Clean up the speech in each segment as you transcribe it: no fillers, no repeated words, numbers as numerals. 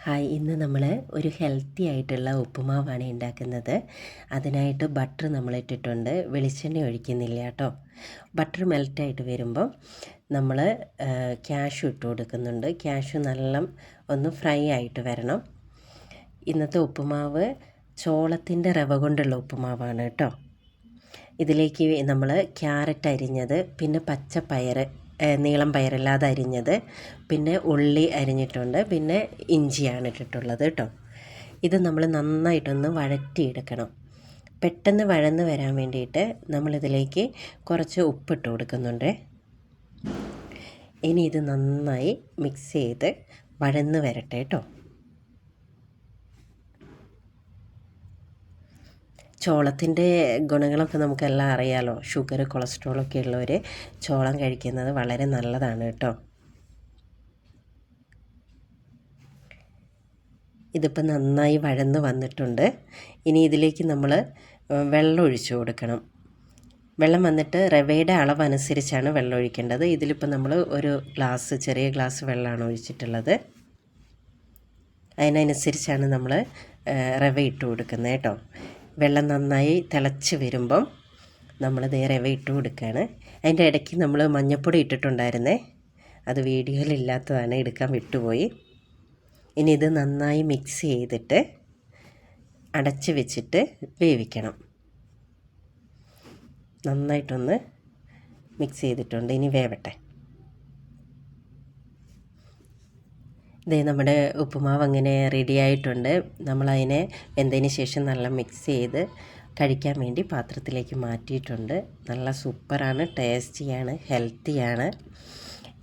Hi, ഇന്ന് നമ്മൾ ഒരു ഹെൽത്തി ആയിട്ടുള്ള ഉപ്പുമാവാണ് ഉണ്ടാക്കുന്നത്. അതിനായിട്ട് ബട്ടർ നമ്മൾ ഇട്ടിട്ടുണ്ട്, വെളിച്ചെണ്ണ ഒഴിക്കുന്നില്ല കേട്ടോ. ബട്ടർ മെൽറ്റായിട്ട് വരുമ്പം നമ്മൾ ക്യാഷ്യൂ ഇട്ട് കൊടുക്കുന്നുണ്ട്. ക്യാഷ്യൂ നല്ല ഒന്ന് ഫ്രൈ ആയിട്ട് വരണം. ഇന്നത്തെ ഉപ്പുമാവ് ചോളത്തിൻ്റെ റവ കൊണ്ടുള്ള ഉപ്പുമാവാണ് കേട്ടോ. ഇതിലേക്ക് നമ്മൾ ക്യാരറ്റ് അരിഞ്ഞത്, പിന്നെ പച്ചപ്പയർ, നീളം പയറല്ലാതെ അരിഞ്ഞത്, പിന്നെ ഉള്ളി അരിഞ്ഞിട്ടുണ്ട്, പിന്നെ ഇഞ്ചിയാണ് ഇട്ടിട്ടുള്ളത് കേട്ടോ. ഇത് നമ്മൾ നന്നായിട്ടൊന്ന് വഴറ്റിയെടുക്കണം. പെട്ടെന്ന് വഴന്ന് വരാൻ വേണ്ടിയിട്ട് നമ്മളിതിലേക്ക് കുറച്ച് ഉപ്പിട്ട് കൊടുക്കുന്നുണ്ട്. ഇനി ഇത് നന്നായി മിക്സ് ചെയ്ത് വഴന്ന് വരട്ടെ കേട്ടോ. ചോളത്തിൻ്റെ ഗുണങ്ങളൊക്കെ നമുക്കെല്ലാം അറിയാമല്ലോ. ഷുഗർ, കൊളസ്ട്രോളൊക്കെ ഉള്ളവർ ചോളം കഴിക്കുന്നത് വളരെ നല്ലതാണ് കേട്ടോ. ഇതിപ്പോൾ നന്നായി വഴന്ന് വന്നിട്ടുണ്ട്. ഇനി ഇതിലേക്ക് നമ്മൾ വെള്ളം ഒഴിച്ചു കൊടുക്കണം. വെള്ളം വന്നിട്ട് റവയുടെ അളവനുസരിച്ചാണ് വെള്ളം ഒഴിക്കേണ്ടത്. ഇതിലിപ്പോൾ നമ്മൾ ഒരു ചെറിയ ഗ്ലാസ് വെള്ളമാണ് ഒഴിച്ചിട്ടുള്ളത്. അതിനനുസരിച്ചാണ് നമ്മൾ റവ ഇട്ട് കൊടുക്കുന്നത് കേട്ടോ. വെള്ളം നന്നായി തിളച്ച് വരുമ്പം നമ്മൾ റവ ഇട്ട് കൊടുക്കുകയാണ്. അതിൻ്റെ ഇടയ്ക്ക് നമ്മൾ മഞ്ഞൾപ്പൊടി ഇട്ടിട്ടുണ്ടായിരുന്നേ, അത് വീഡിയോയിലില്ലാത്തതാണ്, എടുക്കാൻ വിട്ടുപോയി. ഇനി ഇത് നന്നായി മിക്സ് ചെയ്തിട്ട് അടച്ച് വെച്ചിട്ട് വേവിക്കണം. നന്നായിട്ടൊന്ന് മിക്സ് ചെയ്തിട്ടുണ്ട്, ഇനി വേവട്ടെ. ഇതേ നമ്മുടെ ഉപ്പുമാവ് അങ്ങനെ റെഡി ആയിട്ടുണ്ട്. നമ്മളതിനെ വെന്തതിന് ശേഷം നല്ല മിക്സ് ചെയ്ത് കഴിക്കാൻ വേണ്ടി പാത്രത്തിലേക്ക് മാറ്റിയിട്ടുണ്ട്. നല്ല സൂപ്പറാണ്, ടേസ്റ്റിയാണ്, ഹെൽത്തിയാണ്.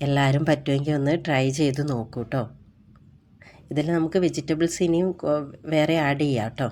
എല്ലാവരും പറ്റുമെങ്കിൽ ഒന്ന് ട്രൈ ചെയ്ത് നോക്കൂ കേട്ടോ. ഇതിൽ നമുക്ക് വെജിറ്റബിൾസ് ഇനിയും വേറെ ആഡ് ചെയ്യാം കേട്ടോ.